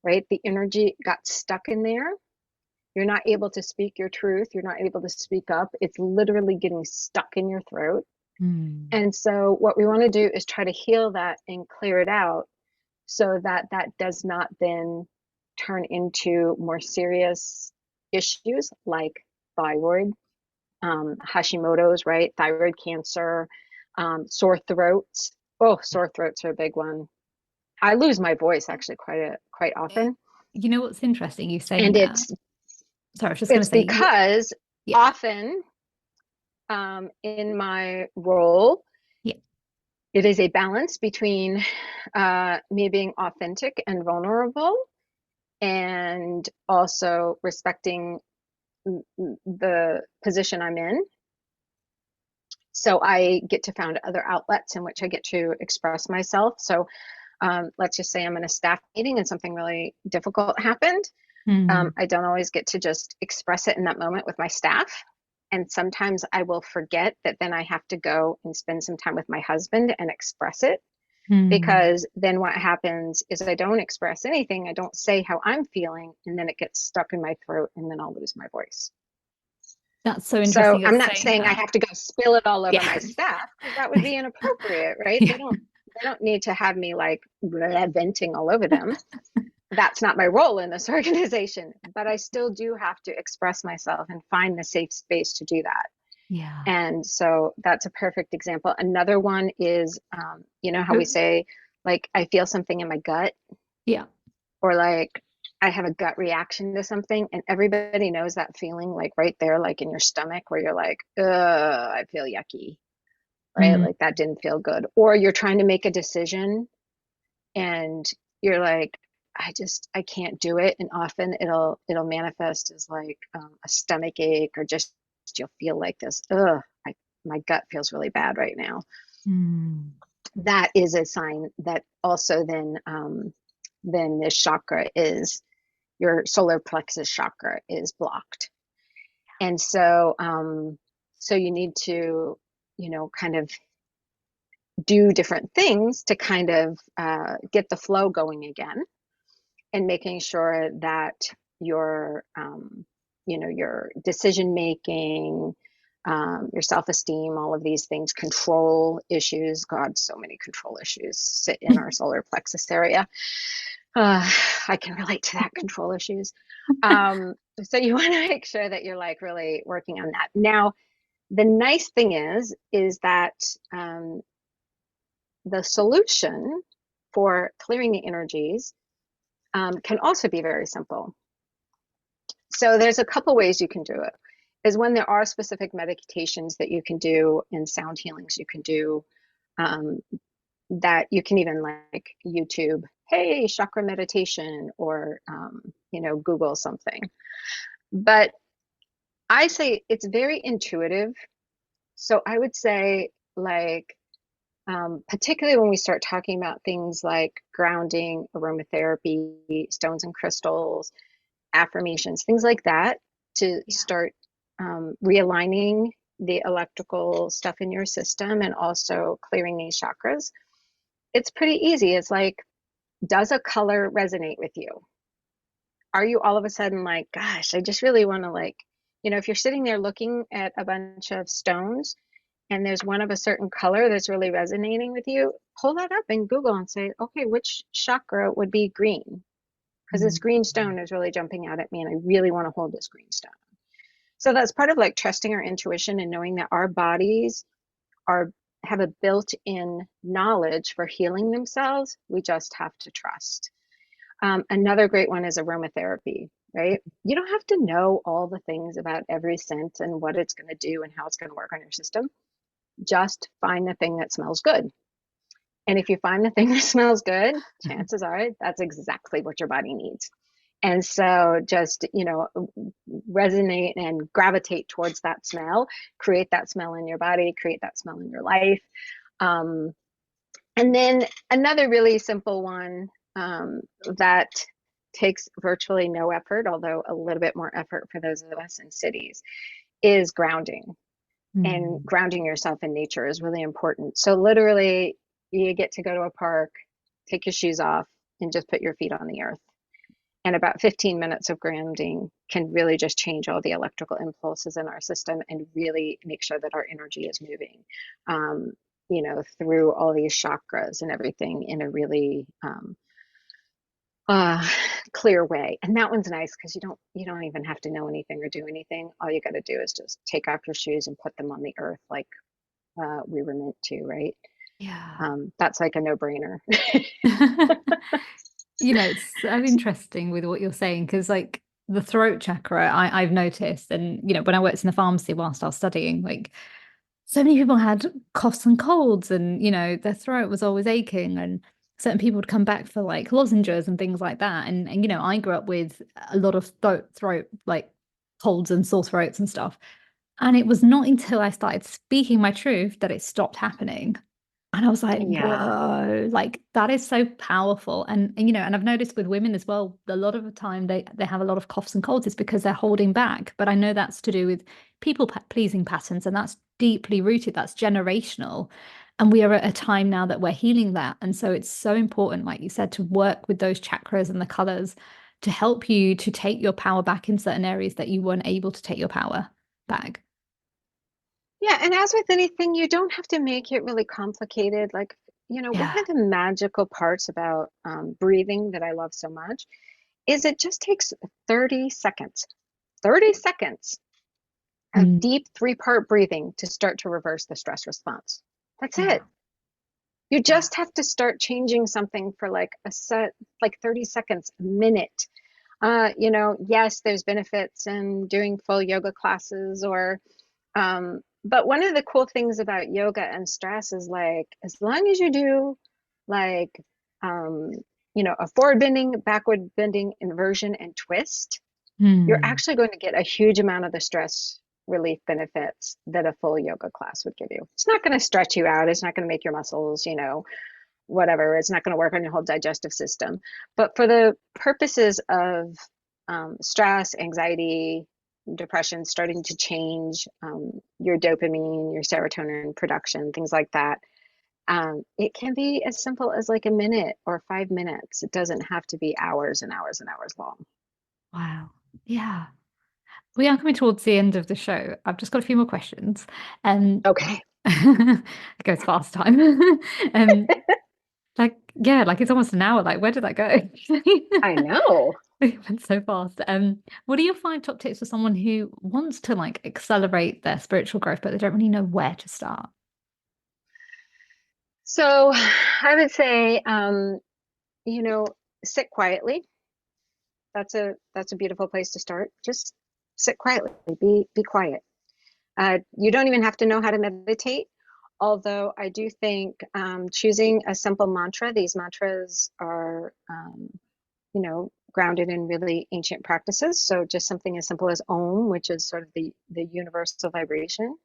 right? The energy got stuck in there. You're not able to speak your truth. You're not able to speak up. It's literally getting stuck in your throat. Hmm. And so what we want to do is try to heal that and clear it out so that that does not then turn into more serious issues like thyroid, Hashimoto's, right? Thyroid cancer, sore throats. Oh, sore throats are a big one. I lose my voice actually quite often, You know what's interesting? You saying and that. it's Sorry, I was just going it's to say you. because Yeah. often in my role, Yeah. it is a balance between me being authentic and vulnerable, and also respecting the position I'm in. So I get to find other outlets in which I get to express myself. So let's just say I'm in a staff meeting and something really difficult happened. Mm. I don't always get to just express it in that moment with my staff. And sometimes I will forget that then I have to go and spend some time with my husband and express it. Mm. Because then what happens is I don't express anything. I don't say how I'm feeling, and then it gets stuck in my throat, and then I'll lose my voice. That's so So interesting you're I'm not saying saying I that. have to go spill it all over Yeah. my staff because that would be inappropriate, right? Yeah. They don't need to have me like venting all over them. That's not my role in this organization, but I still do have to express myself and find the safe space to do that. Yeah. And so that's a perfect example. Another one is, you know how we say, like, I feel something in my gut, Yeah. or like I have a gut reaction to something, and everybody knows that feeling, like right there, like in your stomach, where you're like, ugh, I feel yucky, right? Mm. Like that didn't feel good. Or you're trying to make a decision and you're like, I can't do it. And often it'll manifest as like a stomach ache, or just you'll feel like this, my gut feels really bad right now. Mm. That is a sign that also then this chakra is, your solar plexus chakra is blocked. And so you need to, kind of do different things to kind of get the flow going again, and making sure that your, your decision making, your self-esteem, all of these things, control issues. God, so many control issues sit in our solar plexus area. I can relate to that, control issues. So you want to make sure that you're like really working on that. Now, the nice thing is that the solution for clearing the energies can also be very simple. So there's a couple ways you can do it. Is when there are specific meditations that you can do and sound healings you can do, um, that you can even like YouTube, hey, chakra meditation, or Google something. But I say it's very intuitive. So I would say, like, particularly when we start talking about things like grounding, aromatherapy, stones and crystals, affirmations, things like that, to Yeah. start realigning the electrical stuff in your system and also clearing these chakras. It's pretty easy. It's like, does a color resonate with you? Are you all of a sudden like, gosh, I just really want to, like, if you're sitting there looking at a bunch of stones and there's one of a certain color that's really resonating with you, pull that up in Google and say, okay, which chakra would be green? Because this Mm. green stone is really jumping out at me and I really want to hold this green stone. So that's part of like trusting our intuition and knowing that our bodies are have a built-in knowledge for healing themselves. We just have to trust. Another great one is aromatherapy, right? You don't have to know all the things about every scent and what it's going to do and how it's going to work on your system. Just find the thing that smells good. And if you find the thing that smells good, chances are that's exactly what your body needs. And so just, resonate and gravitate towards that smell, create that smell in your body, create that smell in your life. Um, and then another really simple one that takes virtually no effort, although a little bit more effort for those of us in cities, is grounding. And Mm. grounding yourself in nature is really important. So literally, you get to go to a park, take your shoes off, and just put your feet on the earth. And about 15 minutes of grounding can really just change all the electrical impulses in our system and really make sure that our energy is moving, through all these chakras and everything in a really uh, clear way. And that one's nice because you don't even have to know anything or do anything. All you got to do is just take off your shoes and put them on the earth like we were meant to, right? Yeah. That's like a no-brainer. It's so interesting with what you're saying because, like, the throat chakra, I've noticed, and when I worked in the pharmacy whilst I was studying, like, so many people had coughs and colds, and their throat was always aching, and certain people would come back for like lozenges and things like that. And I grew up with a lot of throat like colds and sore throats and stuff. And it was not until I started speaking my truth that it stopped happening. And I was like, Yeah. whoa, like that is so powerful. And I've noticed with women as well, a lot of the time they have a lot of coughs and colds is because they're holding back. But I know that's to do with pleasing patterns, and that's deeply rooted, that's generational. And we are at a time now that we're healing that. And so it's so important, like you said, to work with those chakras and the colors to help you to take your power back in certain areas that you weren't able to take your power back. Yeah, and as with anything, you don't have to make it really complicated. Like, one Yeah. of the magical parts about breathing that I love so much is it just takes 30 seconds, 30 seconds of Mm, deep three-part breathing to start to reverse the stress response. That's yeah. it. You Yeah. just have to start changing something for like a set, like 30 seconds, a minute. Yes, there's benefits in doing full yoga classes but one of the cool things about yoga and stress is like as long as you do like um, a forward bending, backward bending, inversion, and twist, you're Mm. actually going to get a huge amount of the stress relief benefits that a full yoga class would give you. It's not going to stretch you out. It's not going to make your muscles, whatever. It's not going to work on your whole digestive system. But for the purposes of stress, anxiety, depression, starting to change your dopamine, your serotonin production, things like that, it can be as simple as like a minute or 5 minutes. It doesn't have to be hours and hours and hours long. Wow. Yeah. We are coming towards the end of the show. I've just got a few more questions. And Okay. it goes fast time. um, like it's almost an hour. Like, where did that go? I know. It went so fast. What are your five top tips for someone who wants to like accelerate their spiritual growth, but they don't really know where to start? So I would say, you know, sit quietly. That's a beautiful place to start. Just sit quietly. Be quiet. You don't even have to know how to meditate. Although I do think choosing a simple mantra, these mantras are, grounded in really ancient practices. So just something as simple as Om, which is sort of the universal vibration,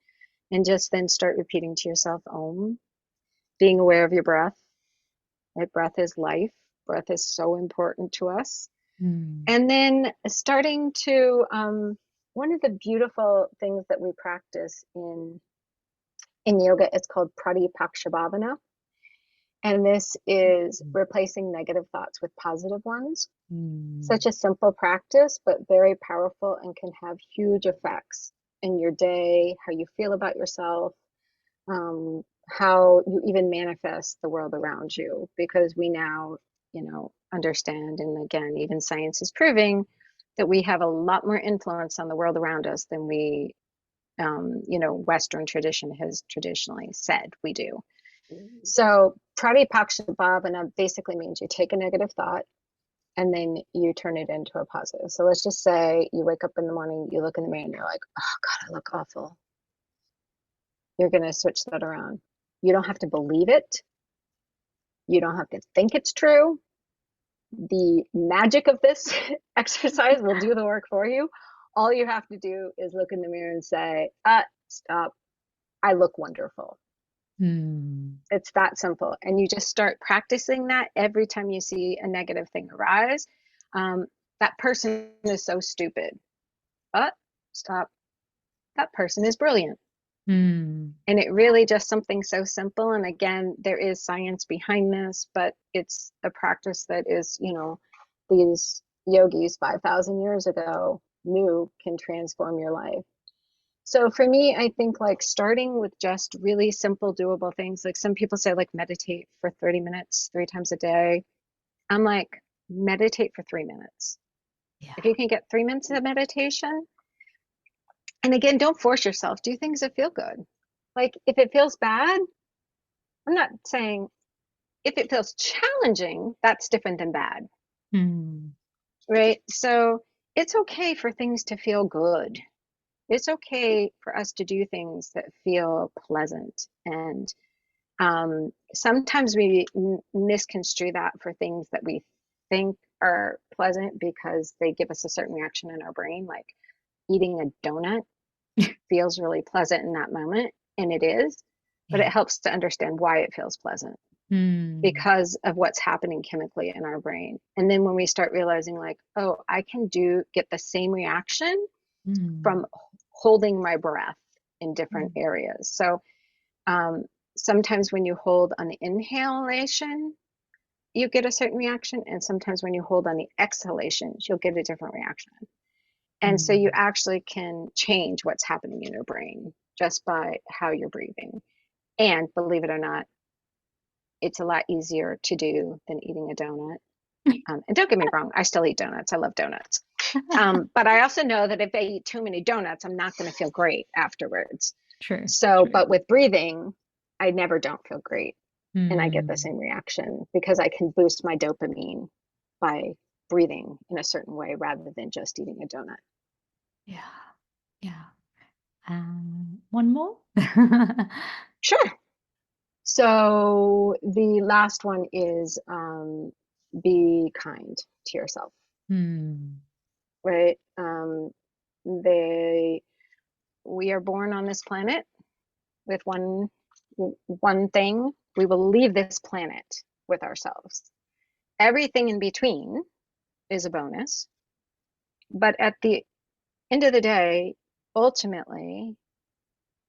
and just then start repeating to yourself Om, being aware of your breath. Right? Breath is life. Breath is so important to us. Hmm. And then starting to, one of the beautiful things that we practice in yoga, it's called Pratipakshabhavana. And this is replacing negative thoughts with positive ones. Hmm. Such a simple practice, but very powerful and can have huge effects in your day, how you feel about yourself, how you even manifest the world around you. Because we now, understand, and again, even science is proving that we have a lot more influence on the world around us than Western tradition has traditionally said we do. So Pratipakshapavana basically means you take a negative thought and then you turn it into a positive. So let's just say you wake up in the morning, you look in the mirror and you're like, oh God, I look awful. You're going to switch that around. You don't have to believe it. You don't have to think it's true. The magic of this exercise will do the work for you. All you have to do is look in the mirror and say, stop. I look wonderful. Hmm. It's that simple. And you just start practicing that every time you see a negative thing arise. Um, that person is so stupid. But stop. That person is brilliant. Hmm. And it really just something so simple. And again, there is science behind this, but it's a practice that is, these yogis 5,000 years ago knew can transform your life. So for me, I think like starting with just really simple, doable things. Like some people say, like meditate for 30 minutes, 3 times a day. I'm like, meditate for 3 minutes. Yeah. If you can get 3 minutes of meditation, and again, don't force yourself, do things that feel good. Like if it feels bad, I'm not saying if it feels challenging, that's different than bad, Hmm. right? So it's okay for things to feel good. It's okay for us to do things that feel pleasant. And sometimes we misconstrue that for things that we think are pleasant because they give us a certain reaction in our brain, like eating a donut feels really pleasant in that moment, and it is. but Yeah. it helps to understand why it feels pleasant Mm. because of what's happening chemically in our brain. And then when we start realizing like, oh, I can get the same reaction Mm. from holding my breath in different Mm. areas. So sometimes when you hold on the inhalation, you get a certain reaction. And sometimes when you hold on the exhalation, you'll get a different reaction. And so you Mm. actually can change what's happening in your brain just by how you're breathing. And believe it or not, it's a lot easier to do than eating a donut. And don't get me wrong, I still eat donuts. I love donuts. But I also know that if I eat too many donuts, I'm not going to feel great afterwards. True. So, True. but with breathing, I never don't feel great. And I get the Mm. same reaction because I can boost my dopamine by breathing in a certain way rather than just eating a donut. Yeah. Yeah. One more? Sure. So the last one is be kind to yourself, Hmm. right? They we are born on this planet with one thing. We will leave this planet with ourselves. Everything in between is a bonus, but at the end of the day, ultimately,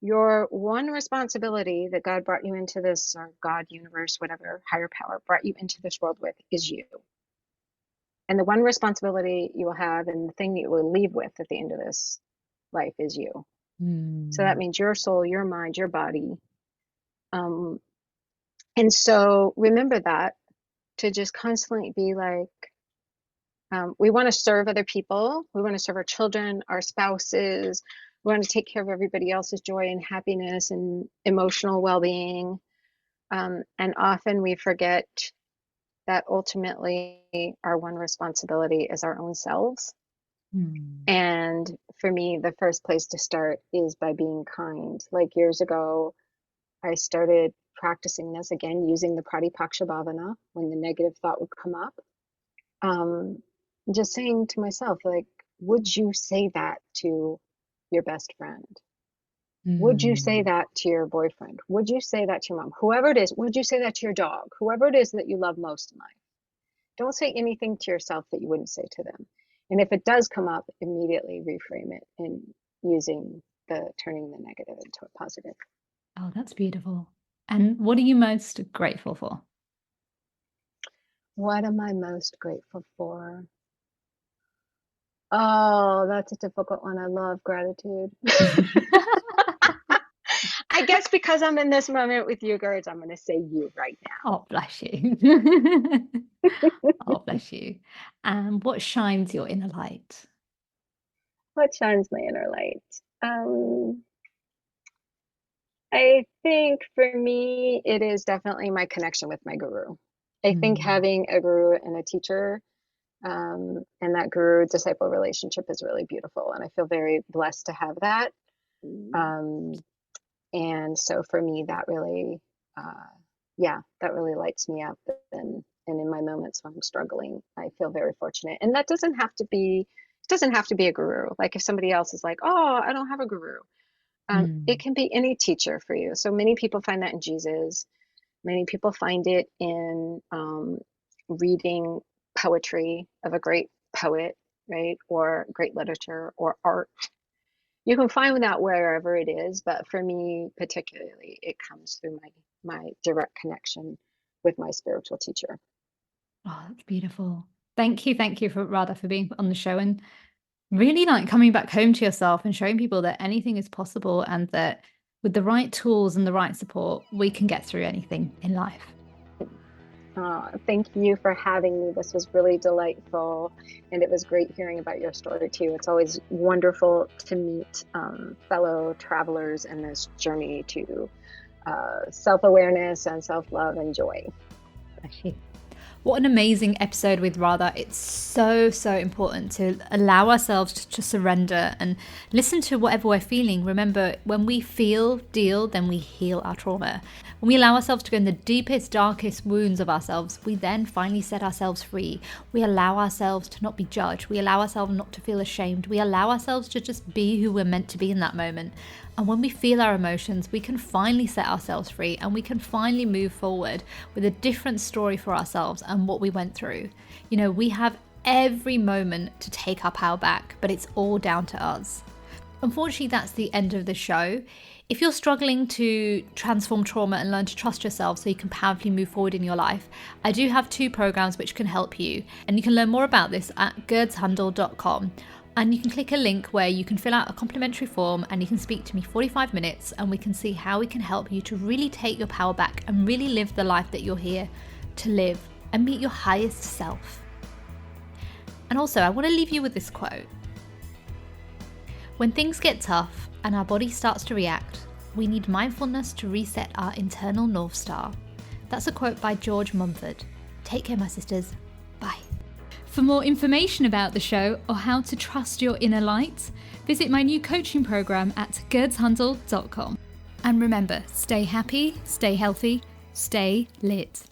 your one responsibility that God brought you into this, or God, universe, whatever higher power brought you into this world with, is you. And the one responsibility you will have and the thing that you will leave with at the end of this life is you. So that Hmm. means your soul, your mind, your body. Um, and so remember that, to just constantly be like, we want to serve other people. We want to serve our children, our spouses. We want to take care of everybody else's joy and happiness and emotional well-being. And often we forget that ultimately our one responsibility is our own selves. Hmm. And for me, the first place to start is by being kind. Like years ago, I started practicing this again, using the Pratipakshibhavana when the negative thought would come up. Um, just saying to myself, like, would you say that to your best friend? Would you say Hmm. that to your boyfriend? Would you say that to your mom? Whoever it is, would you say that to your dog? Whoever it is that you love most in life. Don't say anything to yourself that you wouldn't say to them. And if it does come up, immediately reframe it in using the turning the negative into a positive. Oh, that's beautiful. And what are you most grateful for? What am I most grateful for? Oh, that's a difficult one. I love gratitude. I guess because I'm in this moment with you, Gurds, I'm going to say you right Oh, bless you. now. Oh, bless you. And what shines your inner light? What shines my inner light? Um, I think for me, it is definitely my connection with my guru. I think Hmm. having a guru and a teacher, and that guru disciple relationship is really beautiful. And I feel very blessed to have that. Um, and so for me, that really, uh, yeah, that really lights me up. And in my moments when I'm struggling, I feel very fortunate. And that doesn't have to be a guru. Like if somebody else is like, oh, I don't have a guru. It Hmm. can be any teacher for you. So many people find that in Jesus. Many people find it in reading poetry of a great poet, right? Or great literature or art. You can find that wherever it is, but for me particularly, it comes through my direct connection with my spiritual teacher. Oh, that's beautiful. Thank you for Radha for being on the show and really like coming back home to yourself and showing people that anything is possible and that with the right tools and the right support, we can get through anything in life. Thank you for having me. This was really delightful, and it was great hearing about your story too. It's always wonderful to meet fellow travelers in this journey to self-awareness and self-love and joy. Bless you. What an amazing episode with Radha. It's so, so important to allow ourselves to surrender and listen to whatever we're feeling. Remember, when we feel, deal, then we heal our trauma. When we allow ourselves to go in the deepest, darkest wounds of ourselves, we then finally set ourselves free. We allow ourselves to not be judged. We allow ourselves not to feel ashamed. We allow ourselves to just be who we're meant to be in that moment. And when we feel our emotions, we can finally set ourselves free and we can finally move forward with a different story for ourselves and what we went through. You know, we have every moment to take our power back, but it's all down to us. Unfortunately, that's the end of the show. If you're struggling to transform trauma and learn to trust yourself so you can powerfully move forward in your life, I do have 2 programs which can help you. And you can learn more about this at gurdshundal.com. And you can click a link where you can fill out a complimentary form and you can speak to me 45 minutes and we can see how we can help you to really take your power back and really live the life that you're here to live and meet your highest self. And also, I want to leave you with this quote. When things get tough and our body starts to react, we need mindfulness to reset our internal North Star. That's a quote by George Mumford. Take care, my sisters. Bye. For more information about the show or how to trust your inner light, visit my new coaching program at gurdshundal.com. And remember, stay happy, stay healthy, stay lit.